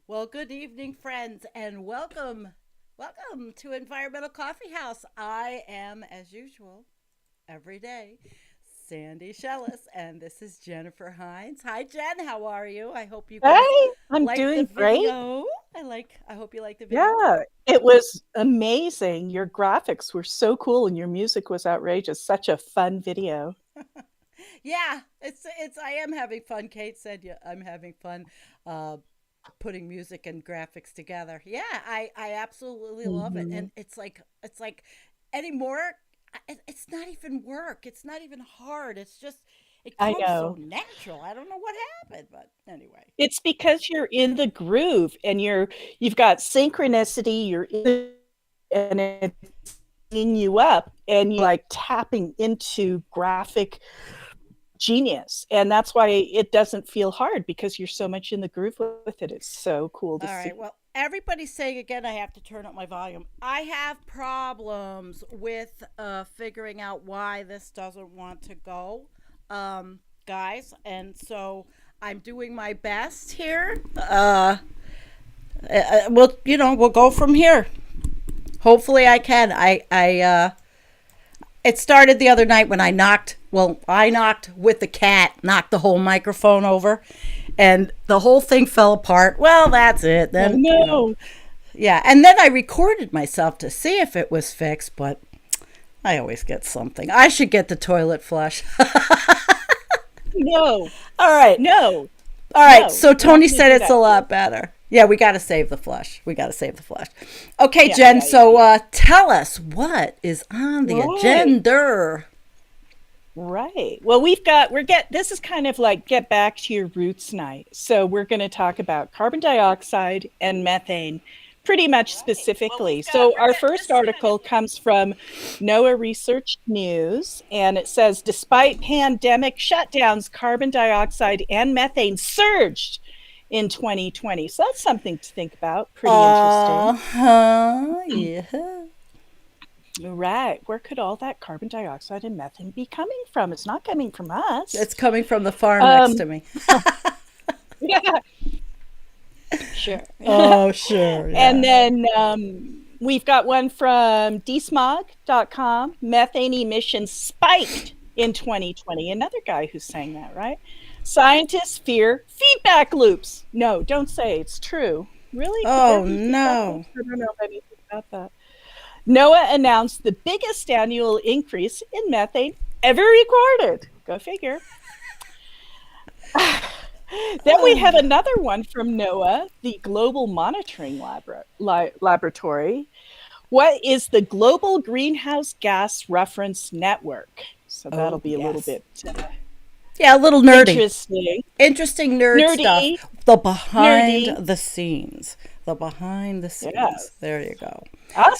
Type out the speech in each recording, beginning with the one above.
Well, good evening, friends, and welcome to Environmental Coffee House. I am, as usual, every day, Sandy Schoelles, and this is Jennifer Hynes. Hi, Jen. How are you? I hope you guys Hey, I'm like the doing great. video. I hope you like the video. Yeah, it was amazing. Your graphics were so cool and your music was outrageous. Such a fun video. Yeah, it's. I am having fun. Kate said, "Yeah, I'm having fun." Uh, Putting music and graphics together. Yeah, I absolutely love it. Hmm. And it's like anymore it's not even work. It's not even hard. It's just it I comes so know. natural. I don't know what happened, but anyway. It's because you're in the groove and you've got synchronicity, and it's bringing you up and you like tapping into graphic genius. And that's why it doesn't feel hard because you're so much in the groove with it. It's so cool to All right. see. Well, everybody's saying again I have to turn up my volume. I have problems with figuring out why this doesn't want to go. Guys, and so I'm doing my best here. We'll go from here. Hopefully, I can. It started the other night when I knocked. Well, I knocked with the cat, knocked the whole microphone over, and the whole thing fell apart. Well, that's it. Oh Then no. yeah, and then I recorded myself to see if it was fixed, but I always get something. I should get the toilet flush. No. All right. No. All right, No. so We're not Tony gonna said do it's a that here. lot better. Yeah, we got to save the flush. We got to save the flush. Okay, Yeah, Jen. yeah, yeah, So yeah. tell us what is on the Right. agenda. Right. Well, this is kind of like get back to your roots night. So we're going to talk about carbon dioxide and methane pretty much specifically. So our first article comes from NOAA Research News, and it says despite pandemic shutdowns, carbon dioxide and methane surged in 2020. So that's something to think about. Pretty Uh interesting. huh. Yeah. Right. Where could all that carbon dioxide and methane be coming from? It's not coming from us. It's coming from the farm next Um, to me. yeah, sure. Oh, sure. And Yeah. then we've got one from dsmog.com. Methane emissions spiked in 2020. Another guy who's saying that, right? Scientists fear feedback loops. No, don't say it's true. Really? Could there Oh, be feedback no. loops? I don't know anything about that. NOAA announced the biggest annual increase in methane ever recorded. Go figure. Then we have another one from NOAA, the Global Monitoring Laboratory. What is the Global Greenhouse Gas Reference Network? So that'll Oh, be a little yes. bit Yeah, a little nerdy. interesting. Interesting nerd stuff. Nerdy, The behind nerdy. the scenes. The behind the scenes. Yes. There you go. Yep.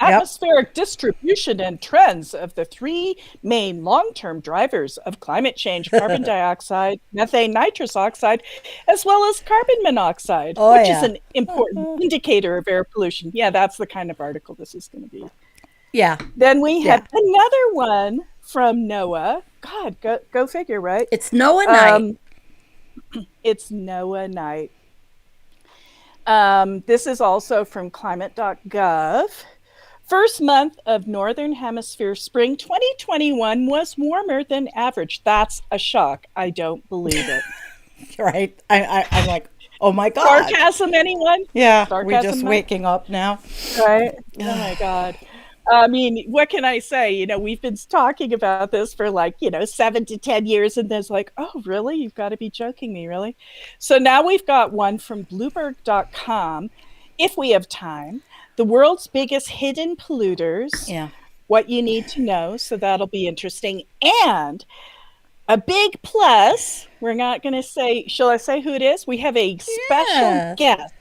Atmospheric distribution and trends of the three main long-term drivers of climate change: carbon dioxide, methane, nitrous oxide, as well as carbon monoxide, Oh, which is yeah. an important indicator of air pollution. Yeah, that's the kind of article this is going to be. Yeah. Then we Yeah. have another one from NOAA. God, go figure, right? It's Noah night. Um, it's NOAA night. This is also from climate.gov. First month of Northern Hemisphere spring 2021 was warmer than average. That's a shock. I don't believe it. Right. I'm like, oh my God. Sarcasm, anyone? Yeah. We just Sarcasm, Mike? waking up now. Right? Oh my God. I mean, what can I say? We've been talking about this for 7 to 10 years, and there's like, oh, really? You've got to be joking me, really? So now we've got one from Bloomberg.com, if we have time. The world's biggest hidden polluters, Yeah. what you need to know. So that'll be interesting. And a big plus, we're not going to say, shall I say who it is? We have a special Yes. guest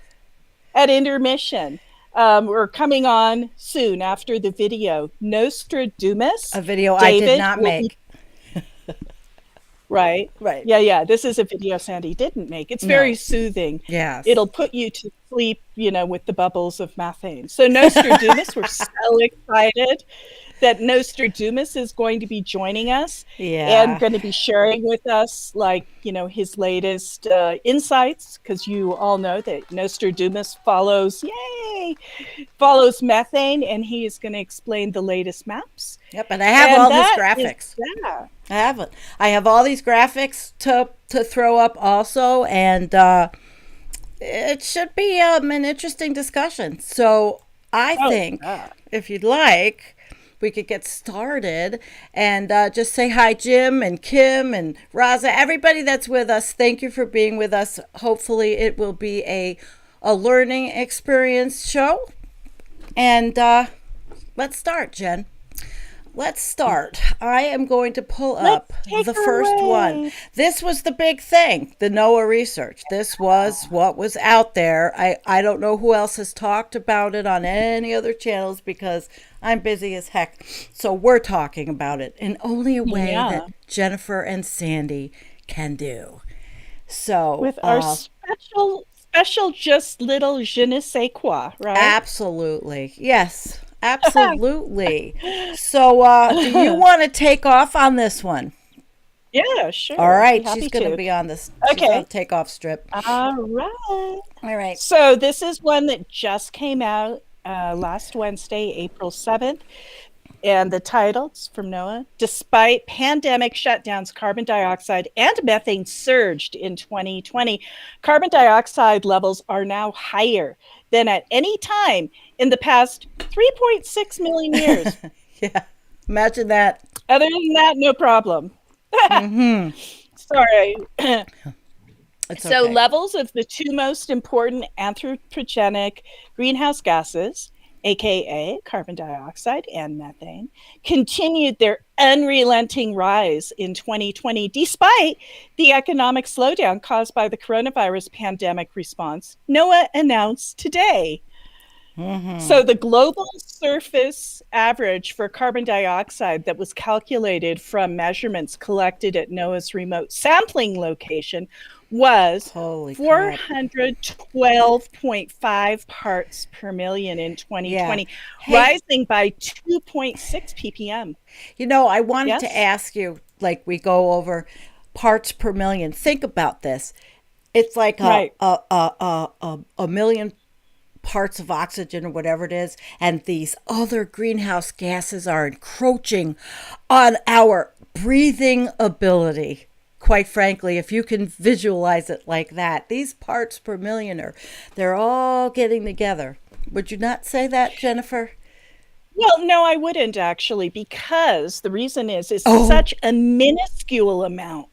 at intermission. We're coming on soon after the video. Nostradoomus. A video I did David not will be make. right. Right. Yeah. This is a video Sandy didn't make. It's very No. soothing. Yes. It'll put you to sleep, with the bubbles of methane. So Nostradoomus, we're so excited that Nostradoomus is going to be joining us and Yeah. going to be sharing with us, like, his latest insights, because you all know that Nostradoomus follows methane, and he is going to explain the latest maps. Yep, and I have And all his that is graphics. that. I have it. I have all these graphics to throw up also, and it should be an interesting discussion. So I think, Yeah. if you'd like, we could get started and just say hi, Jim and Kim and Raza, everybody that's with us. Thank you for being with us. Hopefully, it will be a learning experience show. And let's start, Jen. Let's start. I am going to pull up the first one. This was the big thing, the NOAA research. This was what was out there. I don't know who else has talked about it on any other channels because I'm busy as heck. So we're talking about it in only a way that Jennifer and Sandy can do. So with our special just little je ne sais quoi, right? Absolutely. Yes. Absolutely. So, do you want to take off on this one? Yeah, sure. All right. She's going to be on this takeoff strip. All right. All right. So, this is one that just came out last Wednesday, April 7th. And the title, it's from NOAA: despite pandemic shutdowns, carbon dioxide and methane surged in 2020. Carbon dioxide levels are now higher than at any time in the past 3.6 million years. Yeah, imagine that. Other than that, no problem. Mm-hmm. Sorry. So okay. Levels of the two most important anthropogenic greenhouse gases, aka carbon dioxide and methane, continued their unrelenting rise in 2020 despite the economic slowdown caused by the coronavirus pandemic response, NOAA announced today. Mm-hmm. So the global surface average for carbon dioxide that was calculated from measurements collected at NOAA's remote sampling location was 412.5 parts per million in 2020, rising by 2.6 ppm. I wanted to ask you, like we go over parts per million. Think about this. It's like a million parts of oxygen or whatever it is, and these other greenhouse gases are encroaching on our breathing ability. Quite frankly, if you can visualize it like that, these parts per million they're all getting together. Would you not say that, Jennifer? Well, no, I wouldn't actually, because the reason is such a minuscule amount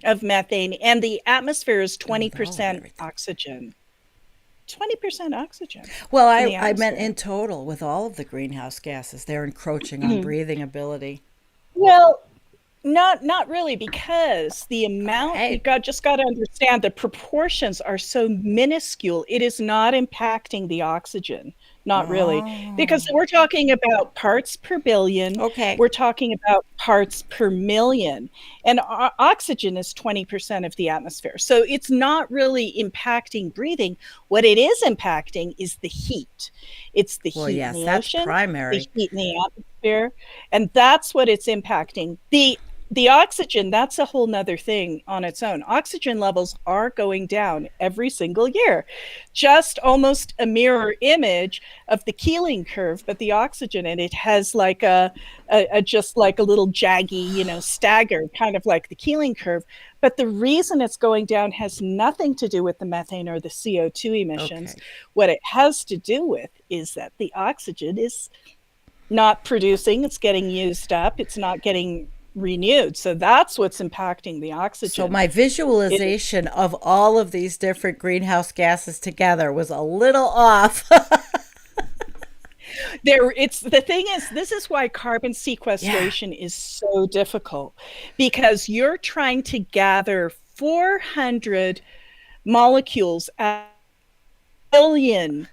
of methane, and the atmosphere is 20% oxygen. 20% oxygen. Well, I meant in total with all of the greenhouse gases. They're encroaching on breathing ability. Well, not really, because the amount, you just got to understand, the proportions are so minuscule. It is not impacting the oxygen. Not really, because we're talking about parts per billion. Okay. We're talking about parts per million. And oxygen is 20% of the atmosphere. So it's not really impacting breathing. What it is impacting is the heat. It's the heat in the ocean, primary. the heat in the atmosphere. And that's what it's impacting. The oxygen, that's a whole nother thing on its own. Oxygen levels are going down every single year. Just almost a mirror image of the Keeling curve, but the oxygen, and it has like just like a little jaggy, stagger, kind of like the Keeling curve. But the reason it's going down has nothing to do with the methane or the CO2 emissions. Okay. What it has to do with is that the oxygen is not producing, it's getting used up, it's not getting renewed. So that's what's impacting the oxygen. So my visualization of all of these different greenhouse gases together was a little off. The thing is, this is why carbon sequestration is so difficult, because you're trying to gather 400 molecules, a billion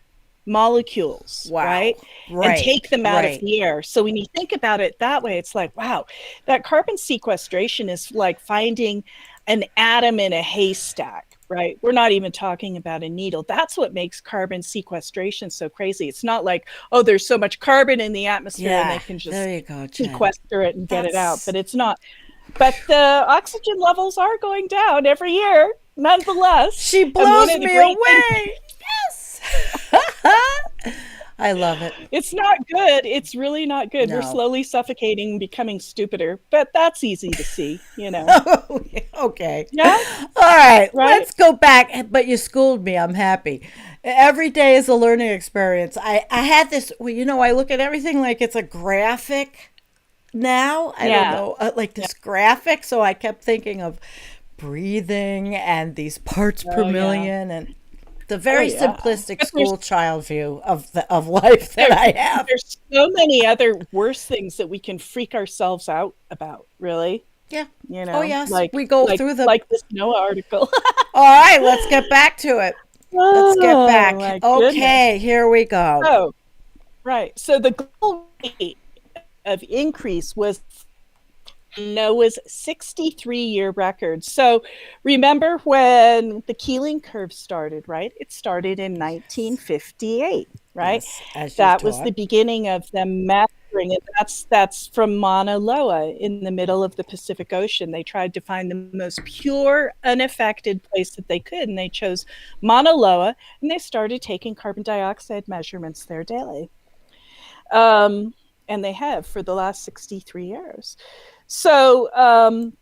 molecules, right? And take them out of the air. So when you think about it that way, it's like, wow, that carbon sequestration is like finding an atom in a haystack. right? We're not even talking about a needle. That's what makes carbon sequestration so crazy. It's not like, oh, there's so much carbon in the atmosphere and they can just there you go, Jen. sequester it and get it out. That's But it's not. But the oxygen levels are going down every year, nonetheless. she And one blows of the me great away. Yes. I love it. It's not good. It's really not good. We're No. slowly suffocating, becoming stupider, but that's easy to see, you know. Okay. Yeah, All right. right? Let's go back. But you schooled me. I'm happy. Every day is a learning experience. I had this, well, you know, I look at everything like it's a graphic now. I don't Yeah. know, like this graphic. So I kept thinking of breathing and these parts per Oh, yeah. million and the very yeah. simplistic But school child view of life that I have. There's so many other worse things that we can freak ourselves out about, really. Yeah. You know, Oh, yes. We go through them. like this NOAA article. All right. Let's get back to it. Let's get Oh, back. my Okay. Here we go. Oh, right. So the global rate of increase was NOAA's 63-year record. So remember when the Keeling curve started, right? It started in 1958, right? Yes, as That you've was the taught. beginning of them measuring it. That's from Mauna Loa in the middle of the Pacific Ocean. They tried to find the most pure, unaffected place that they could, and they chose Mauna Loa, and they started taking carbon dioxide measurements there daily. And they have for the last 63 years. So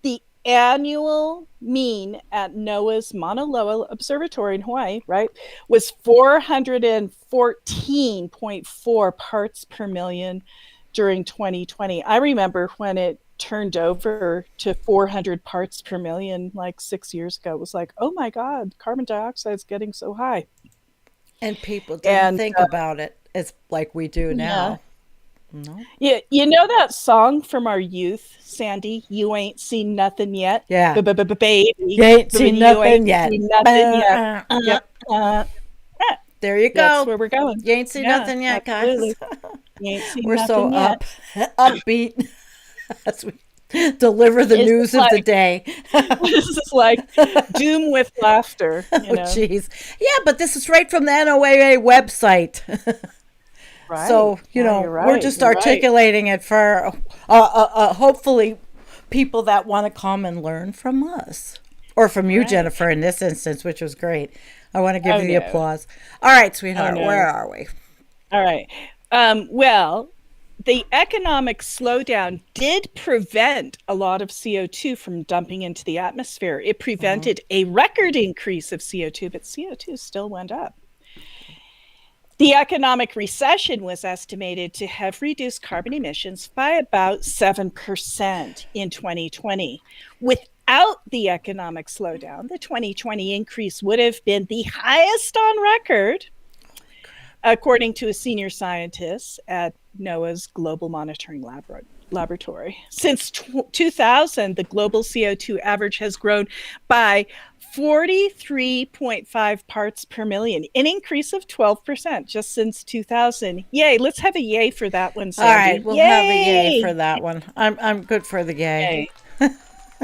the annual mean at NOAA's Mauna Loa Observatory in Hawaii, right, was 414.4 parts per million during 2020. I remember when it turned over to 400 parts per million like 6 years ago. It was like, oh my God, carbon dioxide is getting so high. And people didn't And think about it as like we do yeah. now. No? Yeah, you know that song from our youth, Sandy? You ain't seen nothing yet. Yeah. Baby. You ain't seen You nothing ain't yet. seen nothing yet. Yep. Uh, There you That's go. where we're going. You ain't seen Yeah, nothing yet, absolutely. guys. You ain't seen We're so nothing yet. upbeat as we deliver the It's news of the day. This is like doom with laughter, you Oh, know. jeez. Yeah, but this is right from the NOAA website. Right. So, you Yeah, know, you're we're right. just You're right. articulating it for hopefully people that want to come and learn from us. Or from you, Right. Jennifer, in this instance, which was great. I want to give Oh, you the no. applause. All right, sweetheart, Oh, no. where are we? All right. Well, the economic slowdown did prevent a lot of CO2 from dumping into the atmosphere. It prevented a record increase of CO2, but CO2 still went up. The economic recession was estimated to have reduced carbon emissions by about 7% in 2020. Without the economic slowdown, the 2020 increase would have been the highest on record, according to a senior scientist at NOAA's Global Monitoring Laboratory. Since 2000, the global CO2 average has grown by 43.5 parts per million, an increase of 12% just since 2000. Yay, let's have a yay for that one, Sandy. All right, we'll have a yay for that one. I'm good for the yay.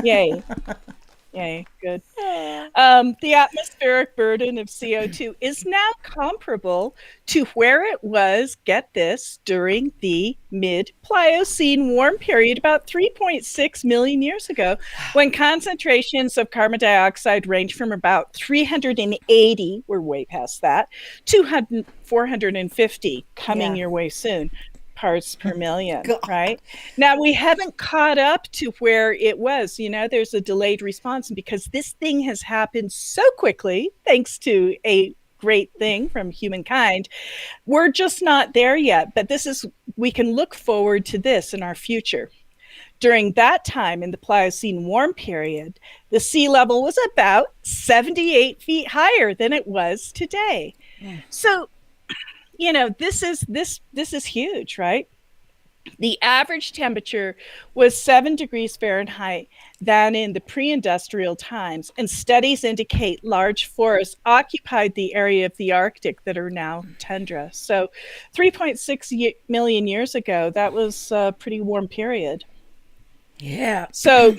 Yay. Yay, good. The atmospheric burden of CO2 is now comparable to where it was, get this, during the mid-Pliocene warm period about 3.6 million years ago, when concentrations of carbon dioxide range from about 380, we're way past that, to 450, coming your way soon. Parts per million, right? Now, we haven't caught up to where it was. You know, there's a delayed response. And because this thing has happened so quickly, thanks to a great thing from humankind, we're just not there yet. But we can look forward to this in our future. During that time, in the Pliocene warm period, the sea level was about 78 feet higher than it was today. So, you know, this is huge, right? The average temperature was 7 degrees Fahrenheit than in the pre-industrial times, and studies indicate large forests occupied the area of the Arctic that are now tundra. So 3.6 million years ago, that was a pretty warm period. Yeah. So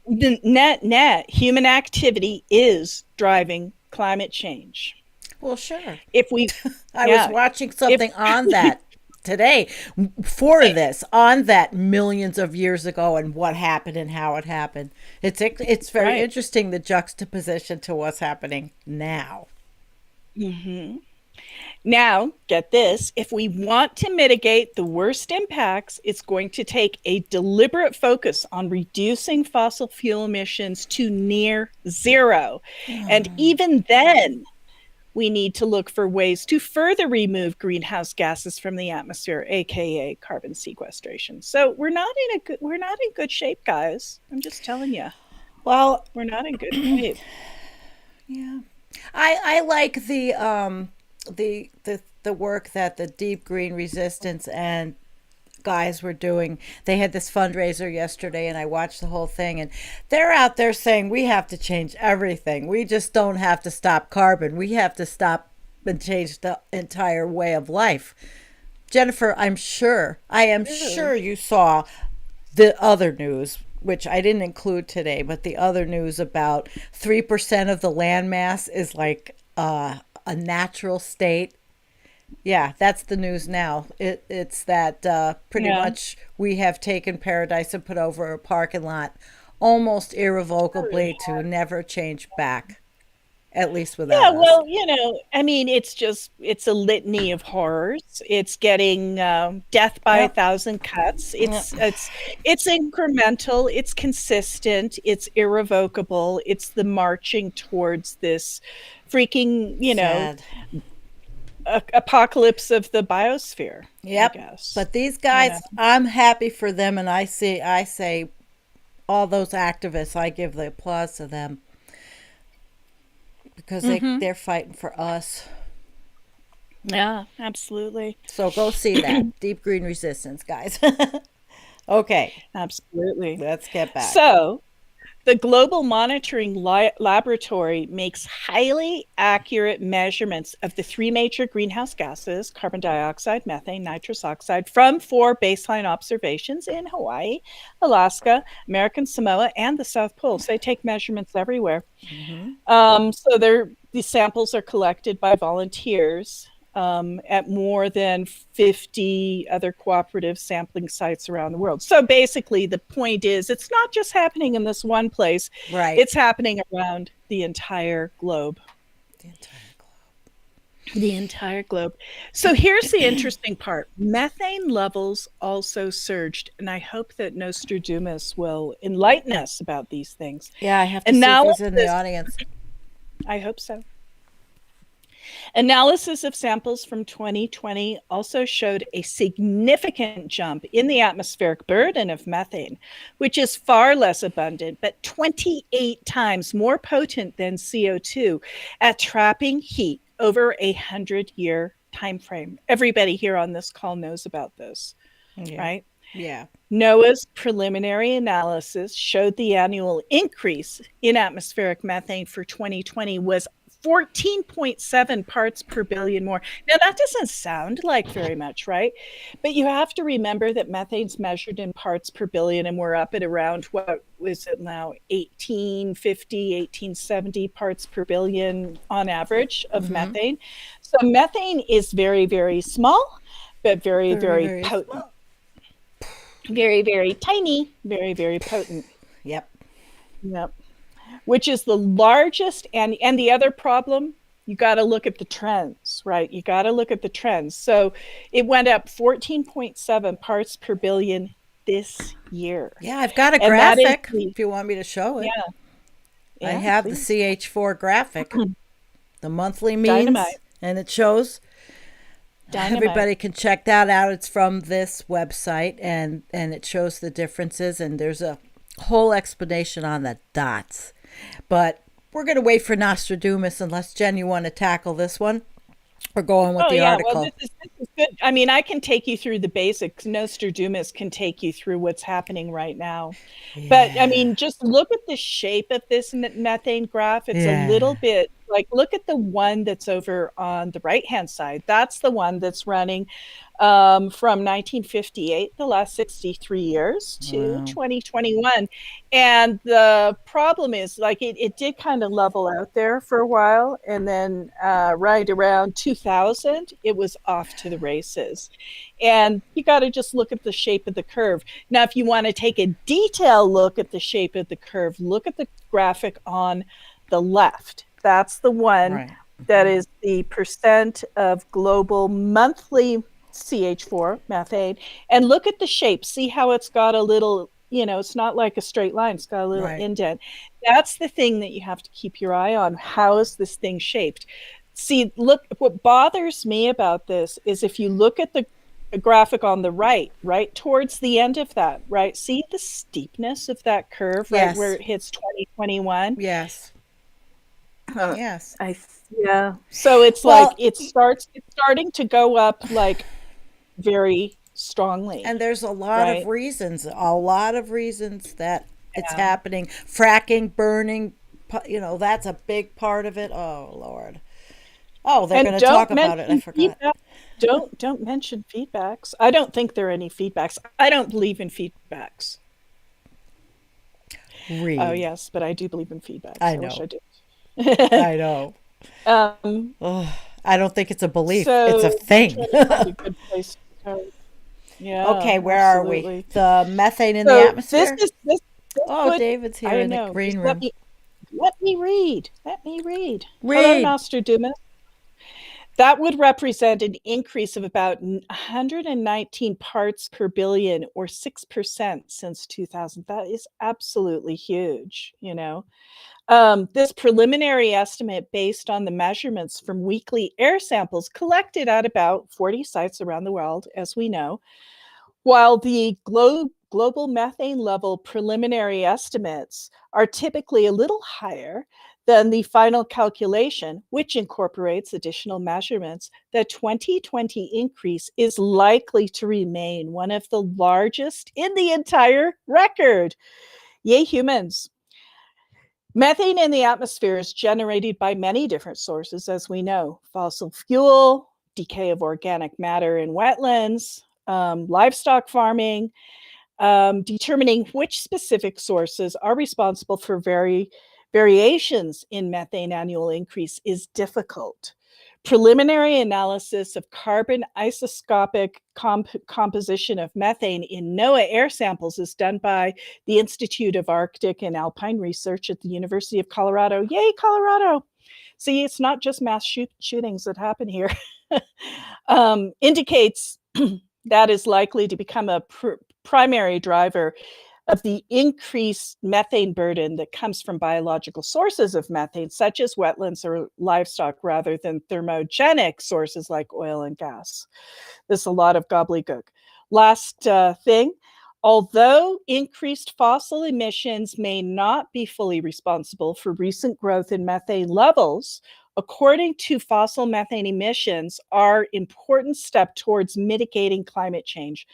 the net human activity is driving climate change. Well, sure. If we, I was yeah, watching if something on that today for this, on that millions of years ago and what happened and how it happened. It's very right. interesting, the juxtaposition to what's happening now. Now, get this, if we want to mitigate the worst impacts, it's going to take a deliberate focus on reducing fossil fuel emissions to near zero. And even then, we need to look for ways to further remove greenhouse gases from the atmosphere, aka carbon sequestration. So we're not in good shape, guys. I'm just telling you, Well, we're not in good shape. yeah. I like the work that the Deep Green Resistance and guys were doing. They had this fundraiser yesterday and I watched the whole thing, and they're out there saying we have to change everything. We just don't have to stop carbon. We have to stop and change the entire way of life. Jennifer, I am sure you saw the other news, which I didn't include today, but the other news about 3% of the landmass is like a natural state. Yeah, that's the news now. It's that pretty Yeah. much we have taken paradise and put over a parking lot almost irrevocably to never change back, at least without Yeah, us. well, I mean, it's a litany of horrors. It's getting death by a Yep. thousand cuts. Yep. It's incremental. It's consistent. It's irrevocable. It's the marching towards this freaking, Sad. apocalypse of the biosphere, I Yep. guess. But these You guys, know. I'm happy for them, and I say all those activists, I give the applause to them because Hmm. they're fighting for us. Yeah, absolutely. So go see that Deep Green Resistance, guys. Okay, Absolutely. let's get back. So, the Global Monitoring Laboratory makes highly accurate measurements of the three major greenhouse gases, carbon dioxide, methane, nitrous oxide, from 4 baseline observations in Hawaii, Alaska, American Samoa, and the South Pole. So they take measurements everywhere. Hmm. These samples are collected by volunteers at more than 50 other cooperative sampling sites around the world. So basically, the point is, it's not just happening in this one place, Right. it's happening around the entire globe. The entire The entire globe. So here's the interesting part. Methane levels also surged, and I hope that Nostradoomus will enlighten us about these things. Yeah, I have to And see if now he's in the audience. I hope so. Analysis of samples from 2020 also showed a significant jump in the atmospheric burden of methane, which is far less abundant, but 28 times more potent than CO2 at trapping heat over a 100-year time frame. Everybody here on this call knows about this, Yeah. right? Yeah. NOAA's preliminary analysis showed the annual increase in atmospheric methane for 2020 was 14.7 parts per billion more. Now, that doesn't sound like very much, right? But you have to remember that methane's measured in parts per billion, and we're up at around, what is it now, 1850, 1870 parts per billion on average of Mm-hmm. methane. So methane is very, very small, but very, Very, very very potent. small. Very, very tiny, very, very potent. Yep. Yep. Which is the largest, and the other problem, you got to look at the trends, right? You got to look at the trends. So it went up 14.7 parts per billion this year. Yeah, I've got a And that is graphic if you want me to show it. yeah, I yeah, have the please. CH4 graphic, the monthly means, Dynamite. and it shows. Dynamite. Everybody can check that out. It's from this website, and it shows the differences, and there's a whole explanation on the dots. But we're going to wait for Nostradoomus, unless, Jen, you want to tackle this one. We're going with Oh the yeah, article. well this is good. I mean, I can take you through the basics. Nostradoomus can take you through what's happening right now. But I Yeah. mean, just look at the shape of this methane graph. It's a Yeah. little bit like, look at the one that's over on the right-hand side. That's the one that's running from 1958, the last 63 years, to 2021. And the problem is, like, it did kind of level out there for a while. And then right around 2000, it was off to the races. And you got to just look at the shape of the curve. Now, if you want to take a detailed look at the shape of the curve, look at the graphic on the left. That's the one that is the percent of global monthly CH4, methane. And look at the shape. See how it's got a little, it's not like a straight line. It's got a little indent. That's the thing that you have to keep your eye on. How is this thing shaped? See, look, what bothers me about this is if you look at the graphic on the right towards the end of that, see the steepness of that curve, where it hits 2021? Yes. Yes. Yeah. So it's like it's starting to go up like very strongly. And there's a lot of reasons that it's happening. Fracking, burning, that's a big part of it. Oh, Lord. Oh, they're going to talk about it. I forgot. Don't mention feedbacks. I don't think there are any feedbacks. I don't believe in feedbacks. Read. Oh, yes, but I do believe in feedbacks. I know. Wish I did. I know. I don't think it's a belief. It's a thing. A good place to start. Yeah. Okay, where are we? The methane in the atmosphere? David's here in the green room. Let me read. Hello, Nostradoomus. That would represent an increase of about 119 parts per billion, or 6% since 2000. That is absolutely huge, This preliminary estimate, based on the measurements from weekly air samples collected at about 40 sites around the world, as we know, while the global methane level preliminary estimates are typically a little higher than the final calculation, which incorporates additional measurements, the 2020 increase is likely to remain one of the largest in the entire record. Yay, humans. Methane in the atmosphere is generated by many different sources, as we know. Fossil fuel, decay of organic matter in wetlands, livestock farming. Determining which specific sources are responsible for variations in methane annual increase is difficult. Preliminary analysis of carbon isoscopic composition of methane in NOAA air samples is done by the Institute of Arctic and Alpine Research at the University of Colorado. Yay, Colorado! See, it's not just mass shootings that happen here. Indicates that is likely to become a primary driver of the increased methane burden that comes from biological sources of methane, such as wetlands or livestock, rather than thermogenic sources like oil and gas. There's a lot of gobbledygook. Last thing, although increased fossil emissions may not be fully responsible for recent growth in methane levels, according to fossil methane emissions are an important step towards mitigating climate change,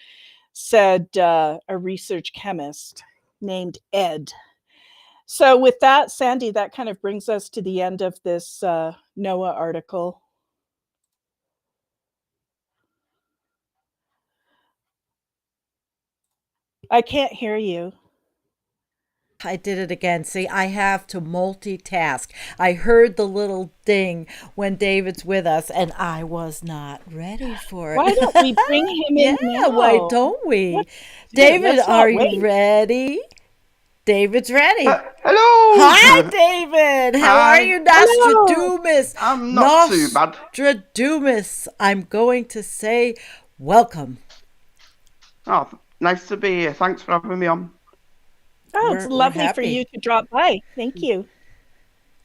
said a research chemist named Ed. So with that, Sandy, that kind of brings us to the end of this NOAA article. I can't hear you. I did it again. See, I have to multitask. I heard the little ding when David's with us, and I was not ready for it. Why don't we bring him in now? Why don't we? David, are you ready? David's ready. Hello. Hi, David. How are you, Nostradoomus? I'm not too bad. Nostradoomus. I'm going to say welcome. Oh, nice to be here. Thanks for having me on. Oh, it's lovely for you to drop by. Thank you.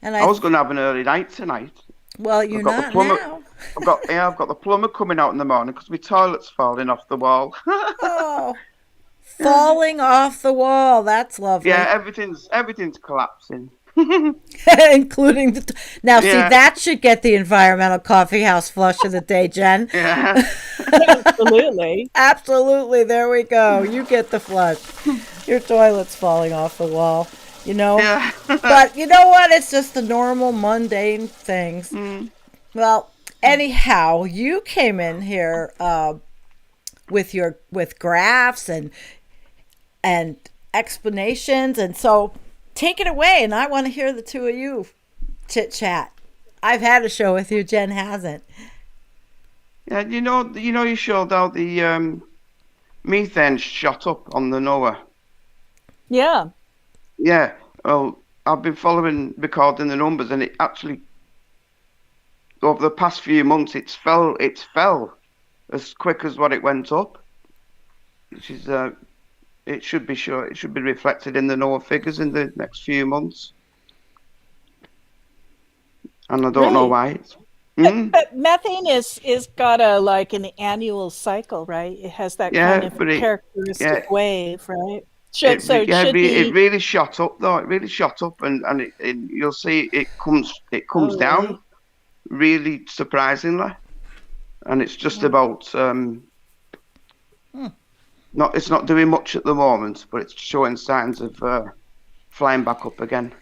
And I was going to have an early night tonight. Well, you're not now. I've got the plumber coming out in the morning because my toilet's falling off the wall. Oh, falling off the wall. That's lovely. Yeah, everything's collapsing. Including now. See, that should get the environmental coffee house flush of the day, Jen. Yeah. Absolutely. There we go. You get the flush. Your toilet's falling off the wall. you know. Yeah. But you know what? It's just the normal mundane things. Mm. Well, anyhow, you came in here with graphs and explanations, and so take it away. And I want to hear the two of you chit chat. I've had a show with you, Jen hasn't. Yeah, you showed how the methane shot up on the NOAA. Yeah. Yeah. Well, I've been recording the numbers, and it actually over the past few months it's fell as quick as what it went up, which is it should be reflected in the NOAA figures in the next few months, and I don't know Really? why. But methane is got a like an annual cycle, right? It has that kind Yeah, of but characteristic yeah, wave, right? So it yeah, should it be. really shot up though. It really shot up, and you'll see it comes Oh, down really? really surprisingly, and it's just Wow. about not it's not doing much at the moment, but it's showing signs of flying back up again.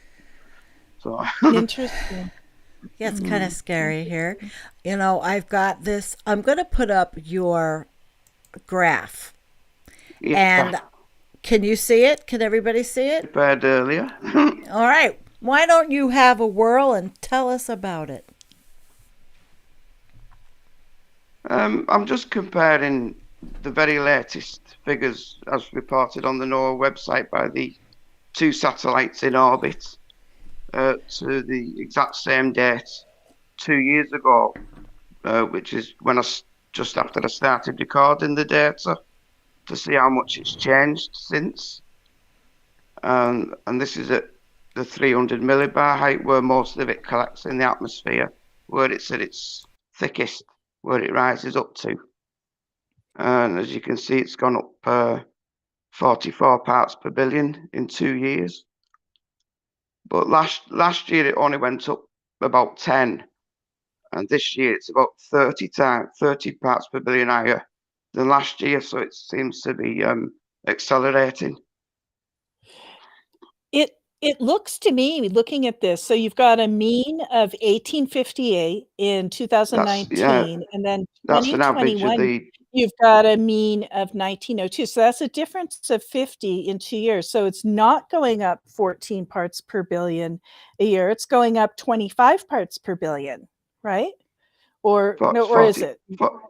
So Interesting. Yeah, it's kind of scary here. You know, I've got this. I'm going to put up your graph. yeah, And can you see it? Can everybody see it? prepared earlier. All right. Why don't you have a whirl and tell us about it? I'm just comparing the very latest figures as reported on the NOAA website by the two satellites in orbit to the exact same date 2 years ago, which is when just after I started recording the data to see how much it's changed since. And this is at the 300 millibar height where most of it collects in the atmosphere, where it's at its thickest, where it rises up to. And as you can see, it's gone up 44 parts per billion in 2 years. But last year it only went up about 10, and this year it's about 30 parts per billion higher than last year. So it seems to be accelerating. It looks to me, looking at this, so you've got a mean of 1858 in That's 2019, and then that's an average of 2021, the you've got a mean of 1902. So that's a difference of 50 in 2 years. So it's not going up 14 parts per billion a year. It's going up 25 parts per billion, right? Or no, or is 40, it 40? Oh,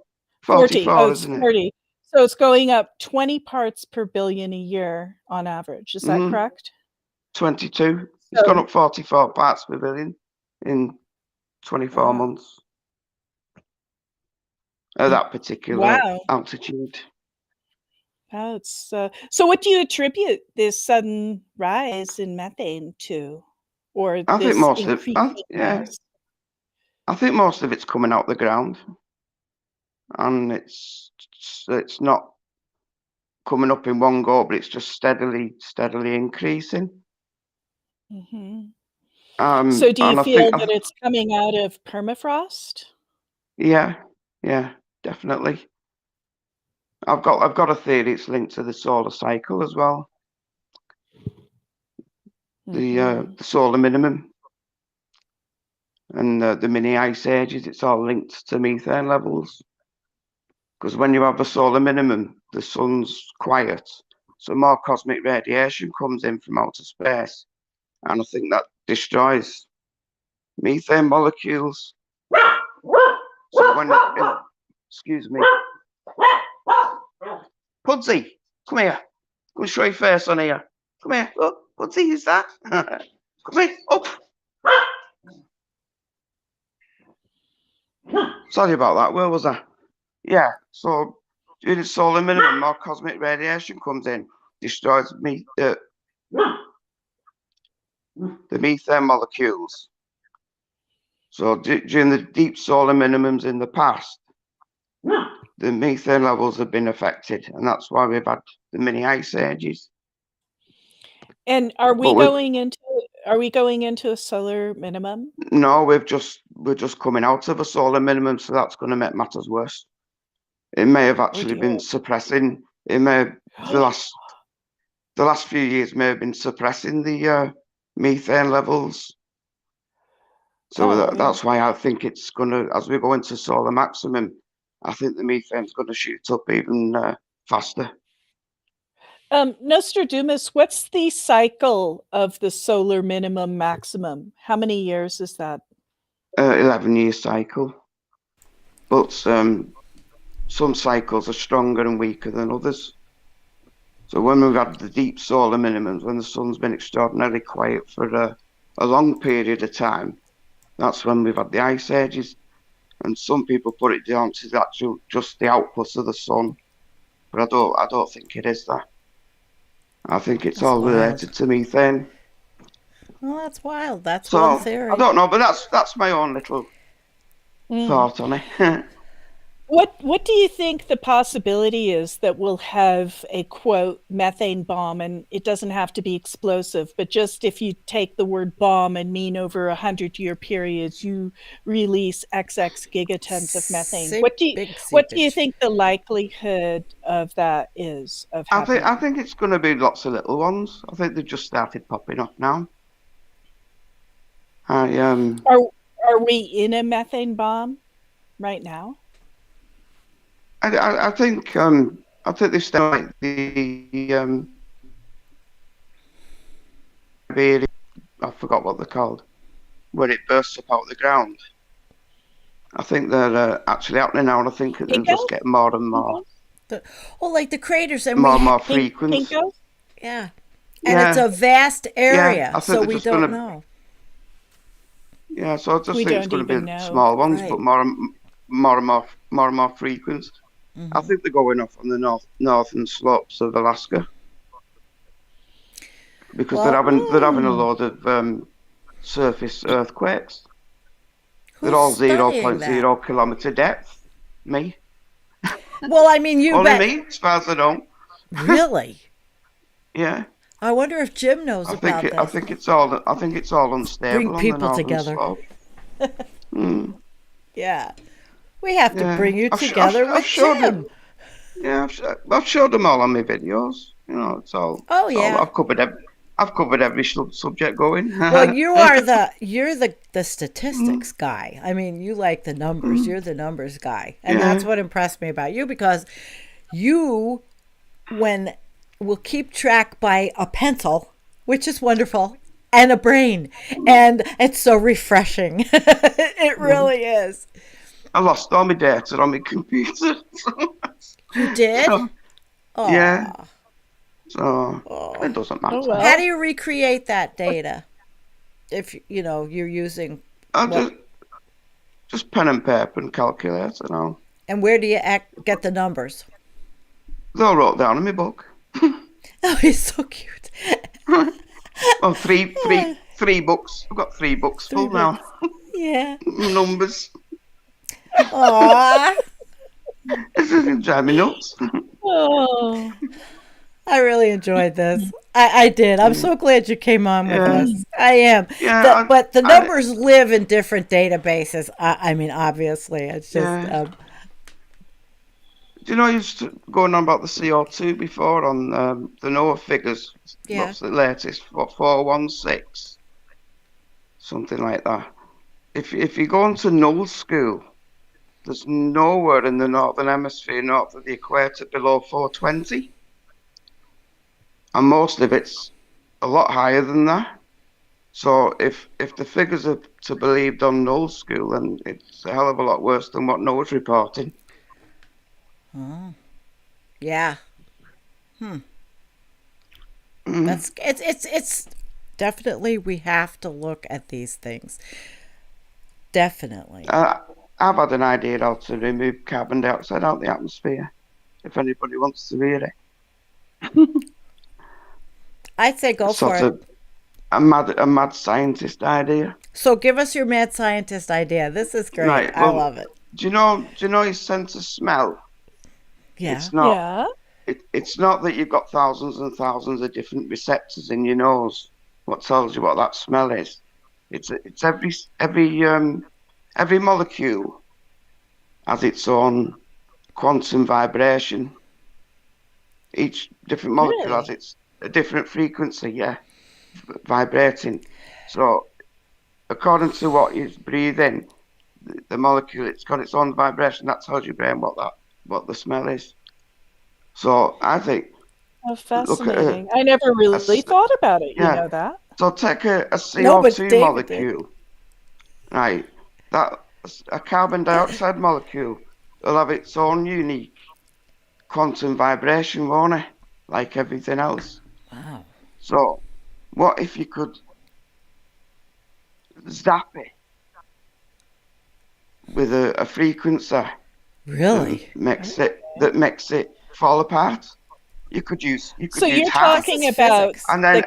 44, it's isn't it? 40. So it's going up 20 parts per billion a year on average. Is that Mm-hmm. correct? 22. It's gone So up 44 parts per billion in 24 wow. months at that particular Wow. altitude. That's so what do you attribute this sudden rise in methane to? Or I think this most of increasing yeah, rise? I think most of it's coming out the ground, and it's not coming up in one go, but it's just steadily increasing. Mhm. So do you And I feel think that it's coming out of permafrost? yeah, definitely. I've got a theory it's linked to the solar cycle as well. Mhm. The solar minimum and the mini ice ages, it's all linked to methane levels. Because when you have a solar minimum, the sun's quiet, so more cosmic radiation comes in from outer space, and I think that destroys methane molecules. So excuse me, Pudsey, come here. Come and show your face on here. Come here. Look, Pudsey, is that? Come here. Up. Sorry about that. Where was I? Yeah. So during the solar minimum, more cosmic radiation comes in, destroys the methane molecules. So during the deep solar minimums in the past, the methane levels have been affected, and that's why we've had the mini ice ages. And are But we going into a solar minimum? no, we're just coming out of a solar minimum, so that's going to make matters worse. It may have Oh actually dear. been suppressing. It may have, for the the last few years may have been suppressing the methane levels. So that's why I think it's going to, as we go into solar maximum, I think the methane's going to shoot up even faster. Nostradoomus, what's the cycle of the solar minimum maximum? How many years is that? 11-year cycle. But some cycles are stronger and weaker than others. So when we've had the deep solar minimums, when the sun's been extraordinarily quiet for a long period of time, that's when we've had the ice ages. And some people put it down to just the output of the sun, but I don't think it is that. I think it's all related to methane. Well, that's wild. That's one theory. I don't know, but that's my own little thought on it. What do you think the possibility is that we'll have a, quote, methane bomb? And it doesn't have to be explosive, but just if you take the word bomb and mean over 100-year periods, you release XX gigatons of methane. What do you think the likelihood of that is? I think it's going to be lots of little ones. I think they've just started popping up now. Are we in a methane bomb right now? I think they start like the I forgot what they're called, when it bursts up out of the ground. I think they're actually happening now, and I think they'll just get more and more. Like the craters, and more frequent. Yeah, and it's a vast area, so we don't know. Yeah, so I just think it's going to be small ones, but more and more frequent. Mm-hmm. I think they're going off on the northern slopes of Alaska because they're having a load of surface earthquakes. They're all 0.0 kilometer depth. Me. Well, I mean, you only me, as far as I know. Really? Yeah. I wonder if Jim knows about this. I think it's all unstable. Bring people together. Yeah. We have to bring you together with Jim. I've showed them all on my videos. You know, it's all. Oh yeah. I've covered every subject going. Well, you're the statistics guy. I mean, you like the numbers. You're the numbers guy, and that's what impressed me about you, because you, will keep track by a pencil, which is wonderful, and a brain, and it's so refreshing. It really is. I lost all my data on my computer. You did? Yeah. So it doesn't matter. Oh, well. How do you recreate that data? If you're using just pen and paper and calculator now. And where do you get the numbers? They're all wrote down in my book. Oh, he's so cute. Well, three books. I've got 3 books full now. Yeah. Numbers. Aww. This is driving me nuts. Oh. I really enjoyed this. I did. I'm so glad you came on with us. I am. Yeah, but the numbers live in different databases. I mean, obviously, it's just. Do you know, you was going on about the CO2 before on the NOAA figures? Yeah. What's the latest? 416? Something like that. If you go onto null school, there's nowhere in the northern hemisphere north of the equator below 420. And most of it's a lot higher than that. So if the figures are to be believed on null school, then it's a hell of a lot worse than what NOAA's reporting. Oh. Yeah. That's it's definitely, we have to look at these things. Definitely. I've had an idea how to remove carbon dioxide out of the atmosphere, if anybody wants to read it. I'd say go for it. A mad scientist idea. So give us your mad scientist idea. This is great. Right, I love it. Do you know his sense of smell? Yeah. It's not. It's not that you've got thousands and thousands of different receptors in your nose. What tells you what that smell is? It's every molecule has its own quantum vibration. Each different molecule has its a different frequency, yeah, vibrating. So according to what you breathe in, the molecule, it's got its own vibration. That tells your brain what the smell is. So I think Oh, look at fascinating. I never really thought about it. You know that? So take a No, but CO2 David did. molecule, right? That a carbon dioxide molecule will have its own unique quantum vibration, won't it? Like everything else. Wow. So what if you could zap it with a frequency Really? that makes it fall apart? You could use So you're half, talking about and the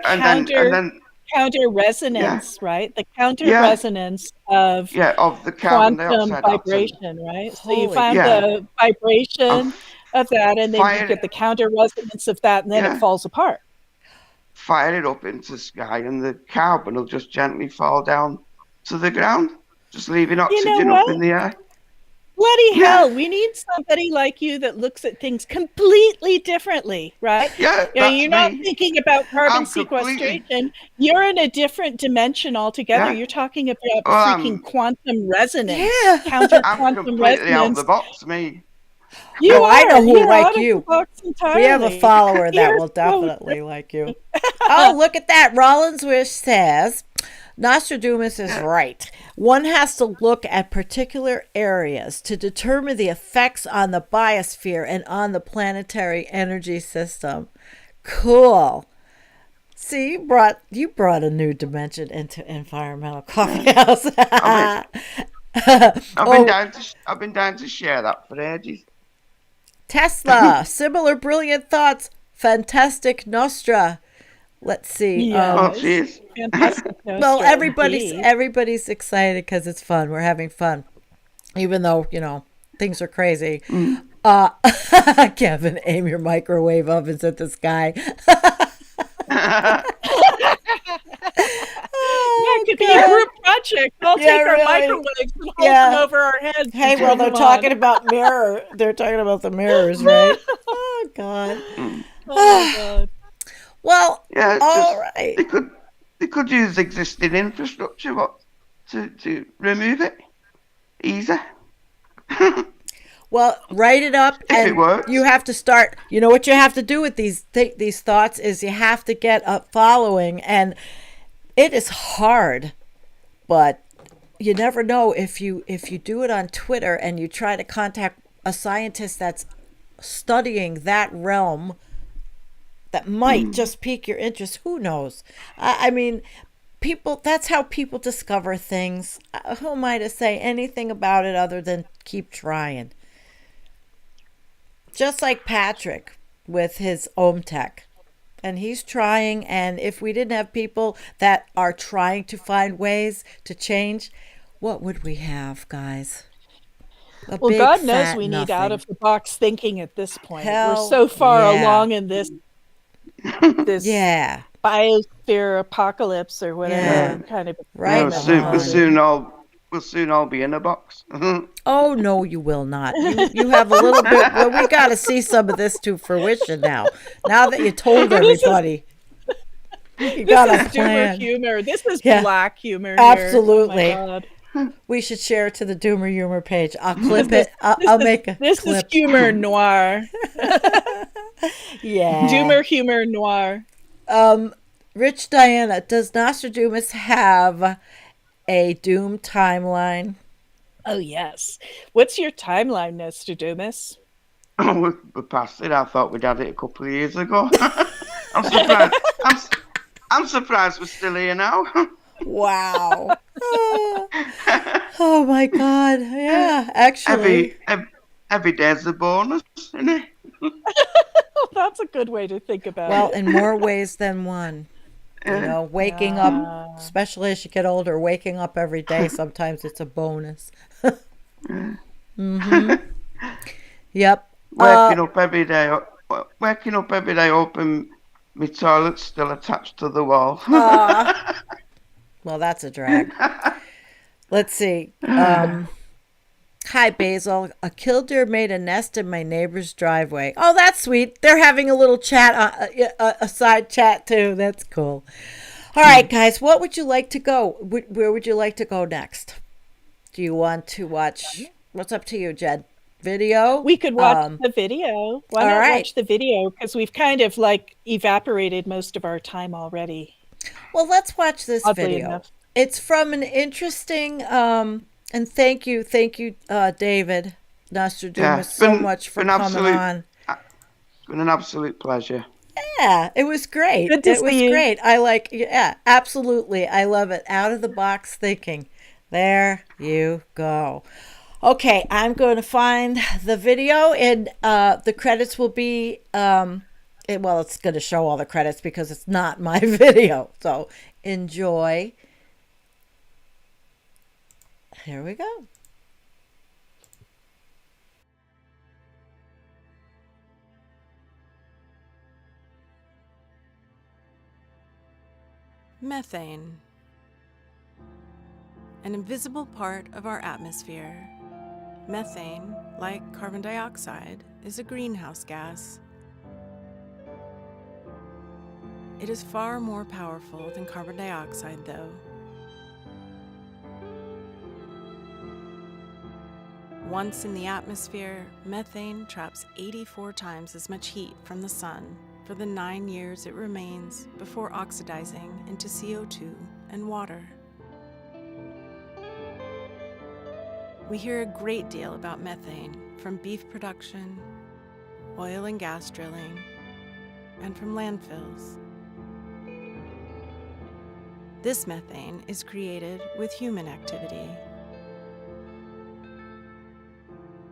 then counter resonance, right? The counter resonance of of the carbon quantum dioxide vibration, right? So you Holy find the vibration of that, and then you get the counter resonance of that, and then it falls apart. Fire it up into the sky, and the carbon will just gently fall down to the ground, just leaving oxygen up in the air. Bloody hell, we need somebody like you that looks at things completely differently, right? Yeah, you're not thinking about carbon sequestration. You're in a different dimension altogether. Yeah. You're talking about freaking quantum resonance. Yeah. Counter I'm quantum completely resonance. out of the box, me. I know who will like you. Entirely. We have a follower that will definitely like you. Oh, look at that. Rollins Wish says, Nostradoomus is right. One has to look at particular areas to determine the effects on the biosphere and on the planetary energy system. Cool. See, you brought a new dimension into Environmental Coffee House. I've been down to share that for ages. Tesla, similar brilliant thoughts. Fantastic Nostra. Let's see. Cheers. Fantastic Nostra. Well, everybody's excited because it's fun. We're having fun, even though things are crazy. Kevin, aim your microwave ovens at the sky. That could be a group project. I'll take our microwaves and hold them over our heads. Hey, well, they're talking about mirror. They're talking about the mirrors, right? Oh God. Oh my God. Well, right. They could use existing infrastructure to remove it. Easy. Well, write it up, and you have to start. You know what you have to do with these thoughts is you have to get a following, and it is hard, but you never know if you do it on Twitter and you try to contact a scientist that's studying that realm that might just pique your interest. Who knows? I mean, people, that's how people discover things. Who am I to say anything about it other than keep trying? Just like Patrick with his Ohm Tech. And he's trying, and if we didn't have people that are trying to find ways to change, what would we have, guys? Well, God knows we need out of the box thinking at this point. We're so far along in this biosphere apocalypse or whatever kind of right. We'll soon all be in a box. Oh no, you will not. You have a little bit. Well, we got to see some of this to fruition now. Now that you told everybody, you got a plan. Doomer humor. This is black humor. Absolutely. Oh we should share it to the Doomer humor page. I'll clip it. I'll make a clip. This is humor noir. Yeah. Doomer humor noir. Rich Diana, does Nostradoomus have a doom timeline? Oh yes. What's your timeline, Nostradoomus? Oh, we're past it. I thought we'd had it a couple of years ago. I'm surprised. I'm surprised we're still here now. Wow. Oh my God. Yeah, actually. Every day's a bonus, isn't it? That's a good way to think about it. Well, in more ways than one. Waking up, especially as you get older, waking up every day, sometimes it's a bonus. Mm-hmm. Yep. Waking up every day, hoping my toilet's still attached to the wall. Well, that's a drag. Let's see. Hi, Basil. A killdeer made a nest in my neighbor's driveway. Oh, that's sweet. They're having a little chat, a side chat too. That's cool. All right, guys, what would you like to go? Where would you like to go next? Do you want to watch? What's up to you, Jed? Video? We could watch the video. Why not watch the video? Because we've kind of like evaporated most of our time already. Well, let's watch this Oddly video. enough. It's from an interesting, and thank you, David Nostradoomus, so much for coming on. It's been an absolute pleasure. Yeah, it was great. Good to see you. Great. Yeah, absolutely. I love it. Out of the box thinking. There you go. Okay, I'm going to find the video, and the credits will be, it's going to show all the credits because it's not my video. So enjoy. Here we go. Methane, an invisible part of our atmosphere. Methane, like carbon dioxide, is a greenhouse gas. It is far more powerful than carbon dioxide, though. Once in the atmosphere, methane traps 84 times as much heat from the sun for the 9 years it remains before oxidizing into CO2 and water. We hear a great deal about methane from beef production, oil and gas drilling, and from landfills. This methane is created with human activity.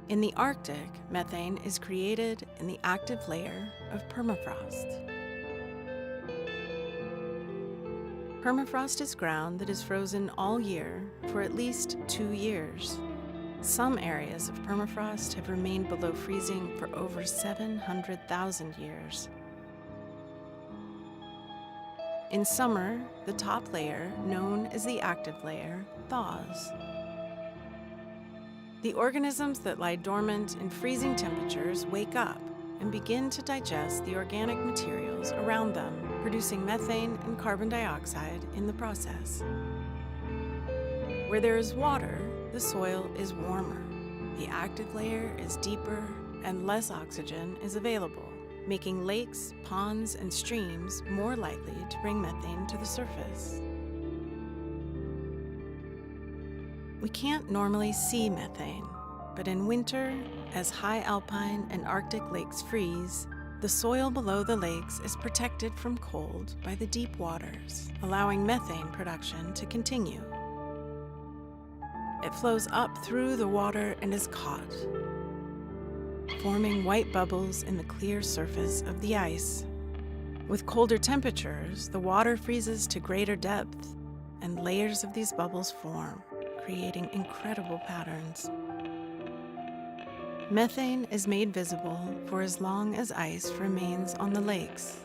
In the Arctic, methane is created in the active layer of permafrost. Permafrost is ground that is frozen all year for at least 2 years. Some areas of permafrost have remained below freezing for over 700,000 years. In summer, the top layer, known as the active layer, thaws. The organisms that lie dormant in freezing temperatures wake up and begin to digest the organic materials around them, producing methane and carbon dioxide in the process. Where there is water, the soil is warmer, the active layer is deeper, and less oxygen is available, making lakes, ponds, and streams more likely to bring methane to the surface. We can't normally see methane, but in winter, as high alpine and Arctic lakes freeze, the soil below the lakes is protected from cold by the deep waters, allowing methane production to continue. It flows up through the water and is caught, forming white bubbles in the clear surface of the ice. With colder temperatures, the water freezes to greater depth, and layers of these bubbles form, creating incredible patterns. Methane is made visible for as long as ice remains on the lakes.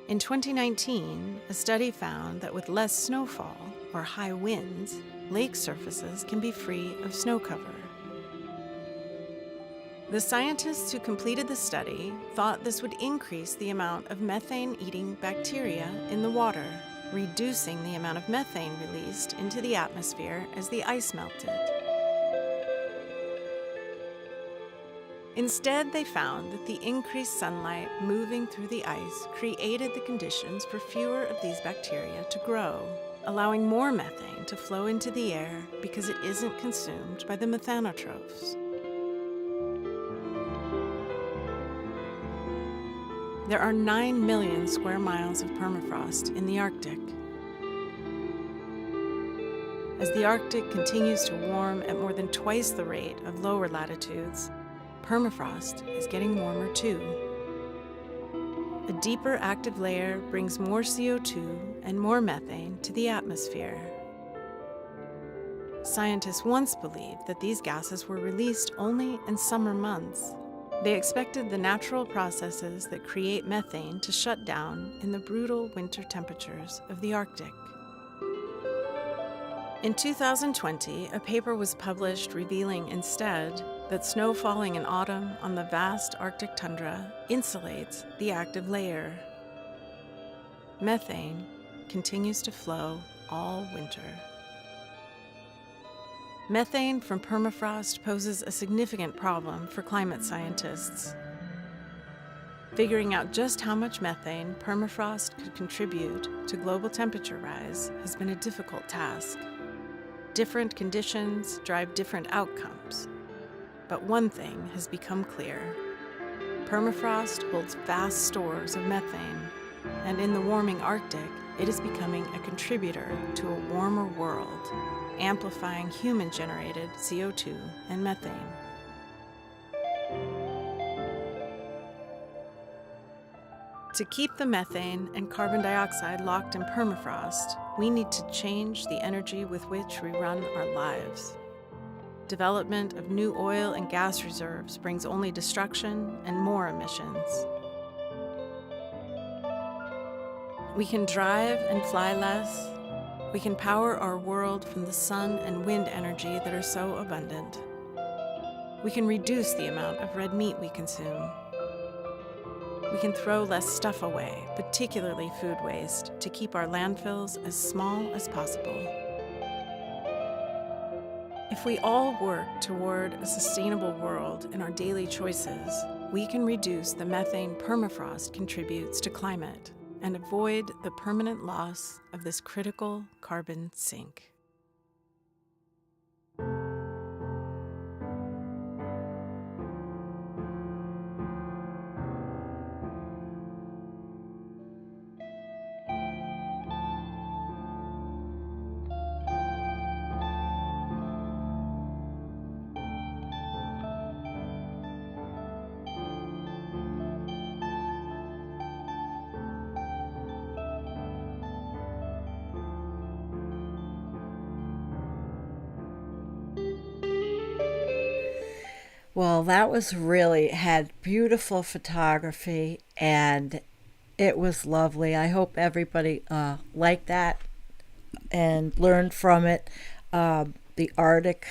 In 2019, a study found that with less snowfall or high winds, lake surfaces can be free of snow cover. The scientists who completed the study thought this would increase the amount of methane-eating bacteria in the water, reducing the amount of methane released into the atmosphere as the ice melted. Instead, they found that the increased sunlight moving through the ice created the conditions for fewer of these bacteria to grow, allowing more methane to flow into the air because it isn't consumed by the methanotrophs. There are 9 million square miles of permafrost in the Arctic. As the Arctic continues to warm at more than twice the rate of lower latitudes, permafrost is getting warmer too. A deeper active layer brings more CO2 and more methane to the atmosphere. Scientists once believed that these gases were released only in summer months. They expected the natural processes that create methane to shut down in the brutal winter temperatures of the Arctic. In 2020, a paper was published revealing instead that snow falling in autumn on the vast Arctic tundra insulates the active layer. Methane continues to flow all winter. Methane from permafrost poses a significant problem for climate scientists. Figuring out just how much methane permafrost could contribute to global temperature rise has been a difficult task. Different conditions drive different outcomes. But one thing has become clear. Permafrost holds vast stores of methane, and in the warming Arctic, it is becoming a contributor to a warmer world, amplifying human-generated CO2 and methane. To keep the methane and carbon dioxide locked in permafrost, we need to change the energy with which we run our lives. Development of new oil and gas reserves brings only destruction and more emissions. We can drive and fly less. We can power our world from the sun and wind energy that are so abundant. We can reduce the amount of red meat we consume. We can throw less stuff away, particularly food waste, to keep our landfills as small as possible. If we all work toward a sustainable world in our daily choices, we can reduce the methane permafrost contributes to climate and avoid the permanent loss of this critical carbon sink. Well, that was really had beautiful photography and it was lovely. I hope everybody liked that and learned from it. The Arctic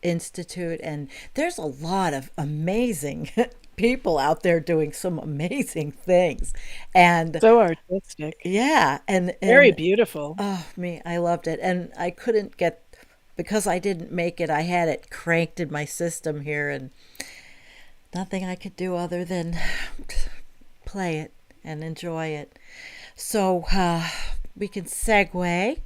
Institute, and there's a lot of amazing people out there doing some amazing things. And So artistic. yeah, Very and beautiful. oh, I loved it. And I couldn't get, because I didn't make it, I had it cranked in my system here and nothing I could do other than play it and enjoy it. So we can segue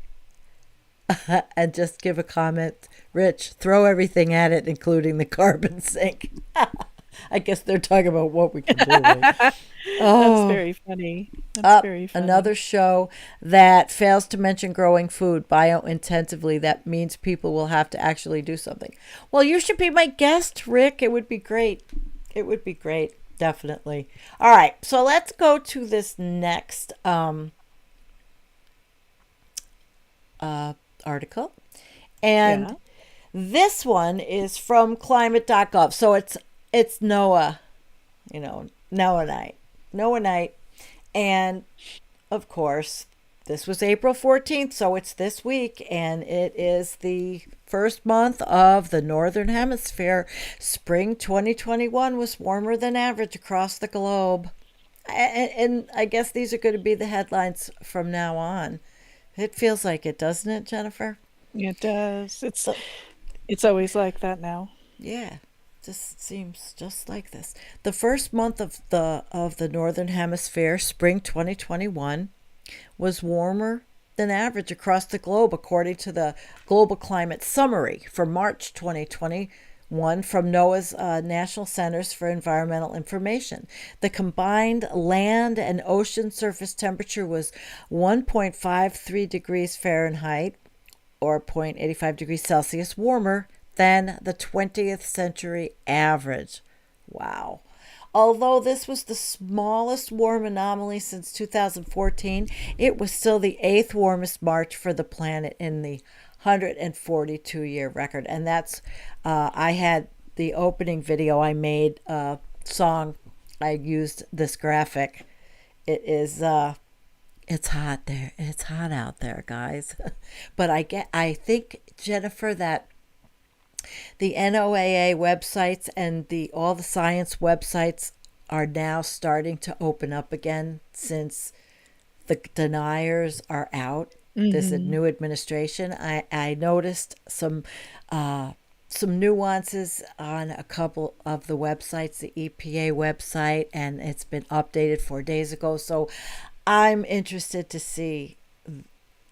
and just give a comment. Rich, throw everything at it, including the carbon sink. I guess they're talking about what we can do. Right? That's Oh, very funny. That's very funny. another show that fails to mention growing food bio-intensively. That means people will have to actually do something. Well, you should be my guest, Rick. It would be great. It would be great. Definitely. All right. So let's go to this next article. And Yeah. this one is from climate.gov. So it's NOAA, NOAA night. NOAA night. And of course, this was April 14th, so it's this week, and it is the first month of the Northern Hemisphere. Spring 2021 was warmer than average across the globe. And I guess these are going to be the headlines from now on. It feels like it, doesn't it, Jennifer? It does. So, It's always like that now. yeah, just seems just like this. The first month of the Northern Hemisphere, spring 2021, was warmer than average across the globe, according to the Global Climate Summary for March 2021 from NOAA's National Centers for Environmental Information. The combined land and ocean surface temperature was 1.53 degrees Fahrenheit, or 0.85 degrees Celsius, warmer than the 20th century average. Wow. Although this was the smallest warm anomaly since 2014, it was still the 8th warmest March for the planet in the 142-year record. And that's, I had the opening video I made, song, I used this graphic. It is It's hot there. It's hot out there, guys. But I think, Jennifer, that the NOAA websites and all the science websites are now starting to open up again since the deniers are out. This new administration. I noticed some nuances on a couple of the websites, the EPA website, and it's been updated 4 days ago. So I'm interested to see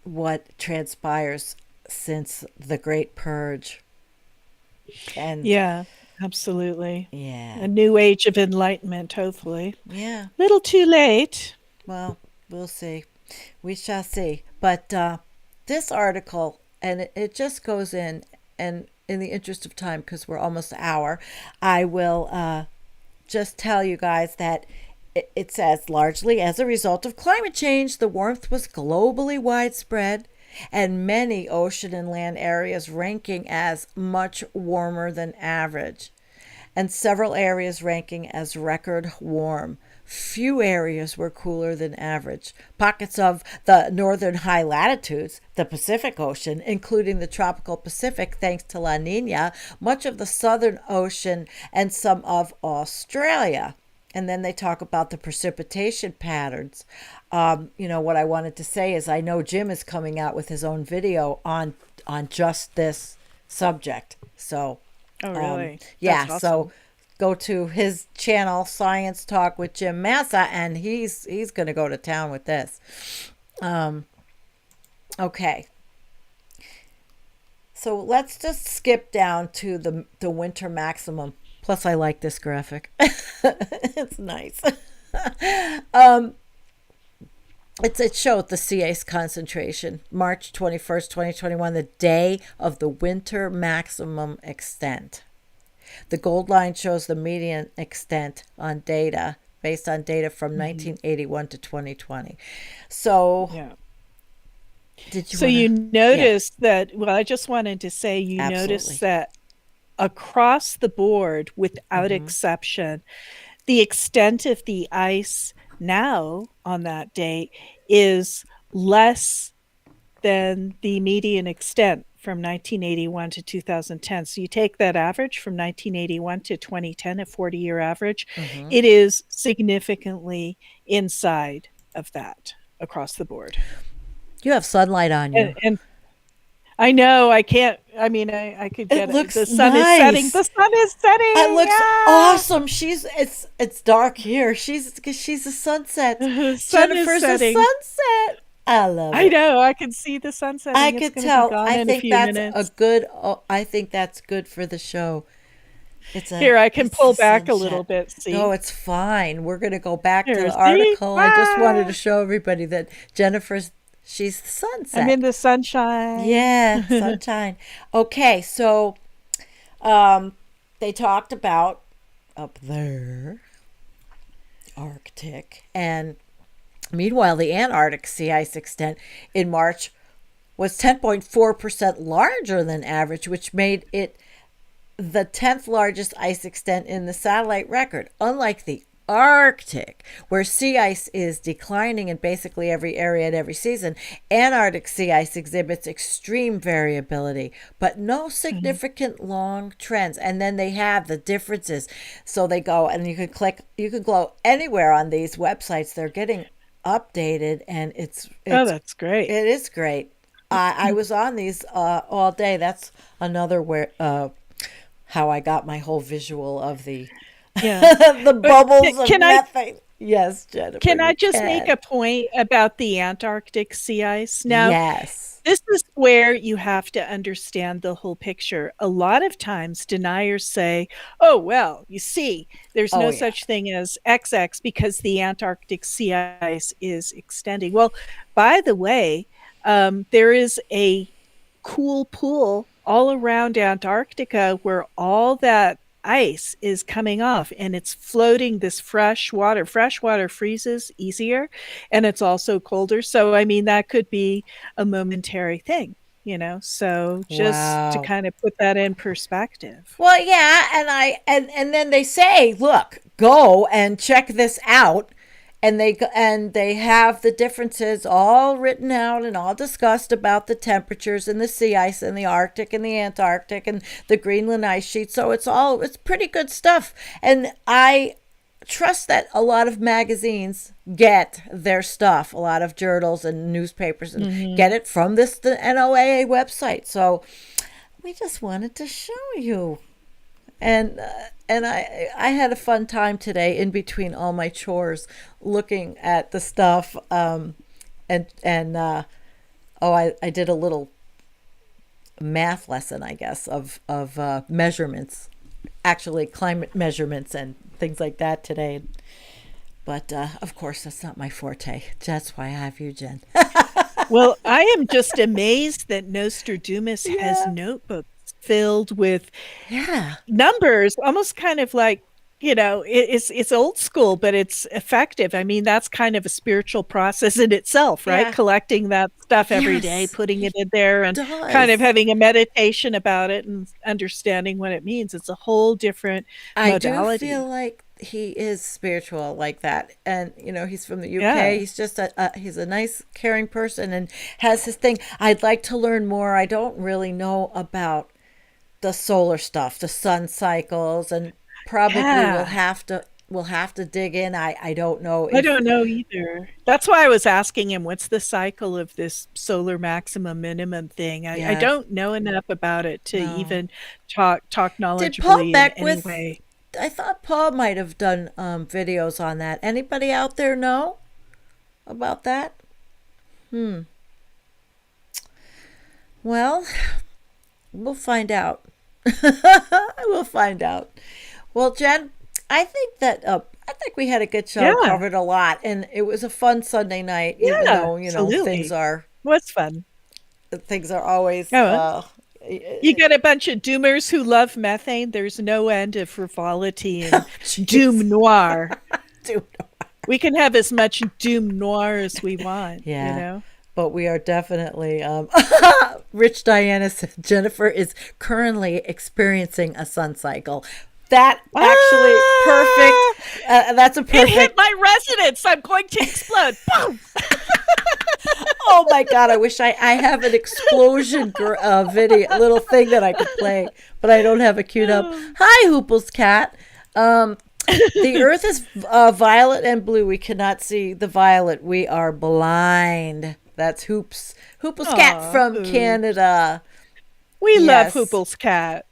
what transpires since the Great Purge. And Yeah, absolutely. yeah, A new age of enlightenment, hopefully. yeah. Little too late. Well, we'll see. We shall see. But this article, and it just goes in, and in the interest of time, because we're almost an hour, I will just tell you guys that it says, largely as a result of climate change, the warmth was globally widespread, and many ocean and land areas ranking as much warmer than average, and several areas ranking as record warm. Few areas were cooler than average. Pockets of the northern high latitudes, the Pacific Ocean, including the tropical Pacific thanks to La Nina, much of the Southern Ocean, and some of Australia. And then they talk about the precipitation patterns. What I wanted to say is I know Jim is coming out with his own video on just this subject. So, Oh, really? yeah, That's so awesome. go to his channel, Science Talk with Jim Massa, and he's going to go to town with this. Okay. So let's just skip down to the winter maximum. Plus, I like this graphic. It's nice. It showed the sea ice concentration, March 21st, 2021, the day of the winter maximum extent. The gold line shows the median extent on data, based on data from 1981 to 2020. So, Yeah. did you So you noticed that, well, I just wanted to say you Absolutely. noticed that across the board, without exception, the extent of the ice now on that date is less than the median extent from 1981 to 2010. So you take that average from 1981 to 2010, a 40-year average, it is significantly inside of that across the board. You have sunlight on you. And I know I can't. I mean, I could get It looks The sun nice. is setting. The sun is setting. It looks yeah! awesome. It's dark here. She's a sunset. The sun is Jennifer's a setting. sunset. I love it. I know. I can see the sun setting. I It's could gonna tell. Be gone I in think a few that's minutes. a good. I think that's good for the show. Here, I can it's pull the back a sunset. little bit. See? No, it's fine. We're gonna go back to Here, the see? article. I just wanted Ah! to show everybody that she's the sunset. I'm in the sunshine. Yeah, sunshine. Okay, so they talked about up there, Arctic, and meanwhile, the Antarctic sea ice extent in March was 10.4% larger than average, which made it the 10th largest ice extent in the satellite record. Unlike the Arctic, where sea ice is declining in basically every area and every season, Antarctic sea ice exhibits extreme variability, but no significant long trends. And then they have the differences. So they go, and you can go anywhere on these websites. They're getting updated, and it's Oh, that's great. it is great. I was on these all day. That's another how I got my whole visual of the Yeah. the bubbles of can I- methane. Yes, Jennifer. Can I you just can. make a point about the Antarctic sea ice? Now, Yes. this is where you have to understand the whole picture. A lot of times deniers say, oh, well, you see, there's no yeah. such thing as XX because the Antarctic sea ice is extending. Well, by the way, there is a cool pool all around Antarctica where all that ice is coming off and it's floating this fresh water. Fresh water freezes easier and it's also colder. So, I mean, that could be a momentary thing, so just to Wow. kind of put that in perspective. Well, yeah, and then they say, look, go and check this out. and they have the differences all written out and all discussed about the temperatures and the sea ice and the Arctic and the Antarctic and the Greenland ice sheet. So it's pretty good stuff. And I trust that a lot of magazines get their stuff, a lot of journals and newspapers, and get it from the NOAA website. So we just wanted to show you. And I had a fun time today in between all my chores looking at the stuff. I did a little math lesson, I guess, of measurements, actually climate measurements and things like that today. But of course, that's not my forte. That's why I have you, Jen. Well, I am just amazed that Nostradoomus has notebooks filled with numbers, almost kind of like, it's old school, but it's effective. I mean, that's kind of a spiritual process in itself, right? Yeah. Collecting that stuff every day, putting it in there, and kind of having a meditation about it and understanding what it means. It's a whole different modality. I do feel like he is spiritual like that, and he's from the UK. He's just he's a nice, caring person and has his thing. I'd like to learn more. I don't really know about the solar stuff, the sun cycles, and probably we'll have to dig in. I don't know. I don't know either. That's why I was asking him, what's the cycle of this solar maximum minimum thing? I don't know enough about it to even talk knowledgeably. Did Paul Beckwith? Way. I thought Paul might have done videos on that. Anybody out there know about that? Well, we'll find out. We'll find out. Well, Jen, I think we had a good show. Covered a lot, and it was a fun Sunday night. Even though things are what's fun. Things are always. You get a bunch of doomers who love methane. There's no end of frivolity and doom noir. Doom noir. We can have as much doom noir as we want. But we are definitely, Rich Diana said Jennifer is currently experiencing a sun cycle. That actually perfect. That's a perfect. It hit my residence. I'm going to explode. Boom. Oh my God! I wish I have an explosion video, little thing that I could play, but I don't have it queued up. Hi, Hoople's cat. The Earth is violet and blue. We cannot see the violet. We are blind. That's Hoople's cat from Canada. We love Hoople's cat.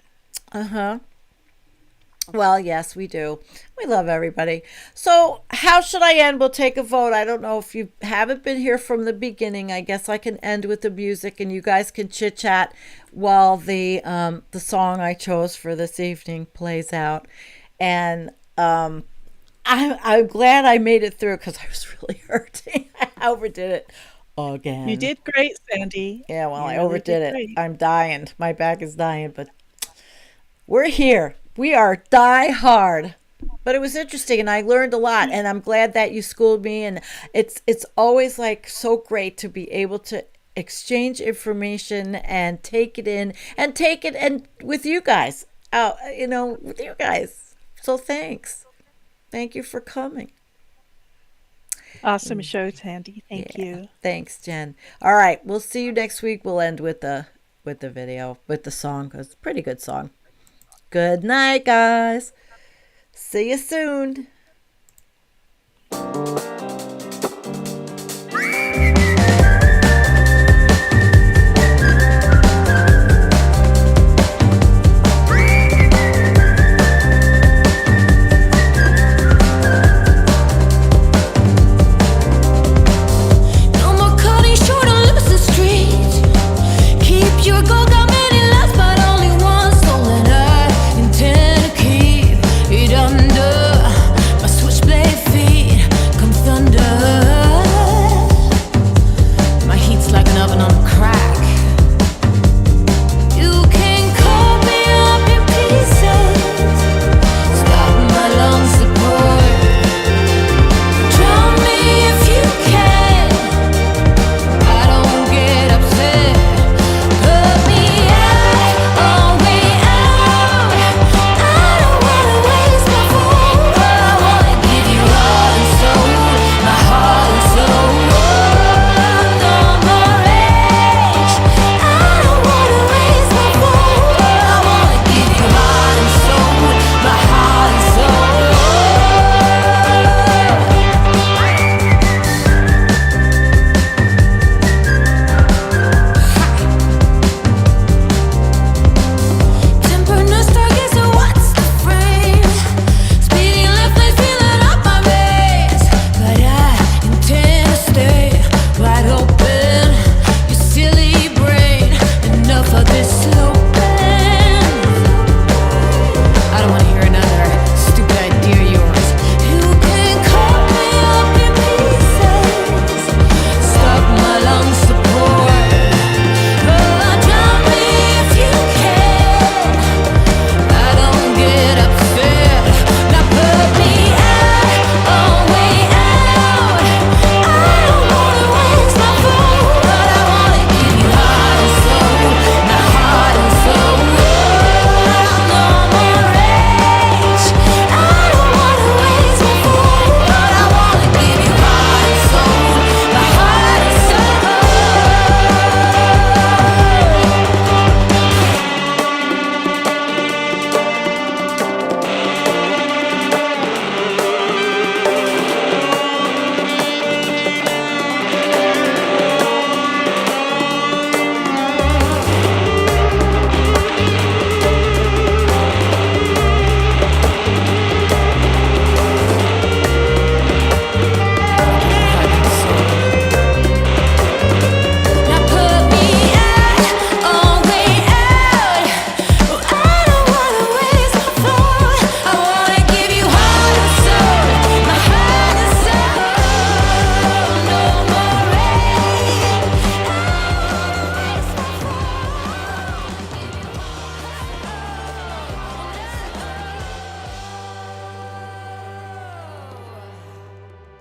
Well, yes, we do. We love everybody. So how should I end? We'll take a vote. I don't know if you haven't been here from the beginning. I guess I can end with the music, and you guys can chit chat while the song I chose for this evening plays out. And I'm glad I made it through because I was really hurting. I overdid it again. You did great, Sandy. Yeah, well, I overdid it. Great. I'm dying. My back is dying, but we're here. We are die hard. But it was interesting, and I learned a lot, and I'm glad that you schooled me. And it's always like so great to be able to exchange information and take it in and with you guys out, with you guys. So thanks. Thank you for coming. Awesome show, Sandy. Thank you. Thanks, Jen. All right, we'll see you next week. We'll end with the video, with the song, because it's a pretty good song. Good night, guys. See you soon.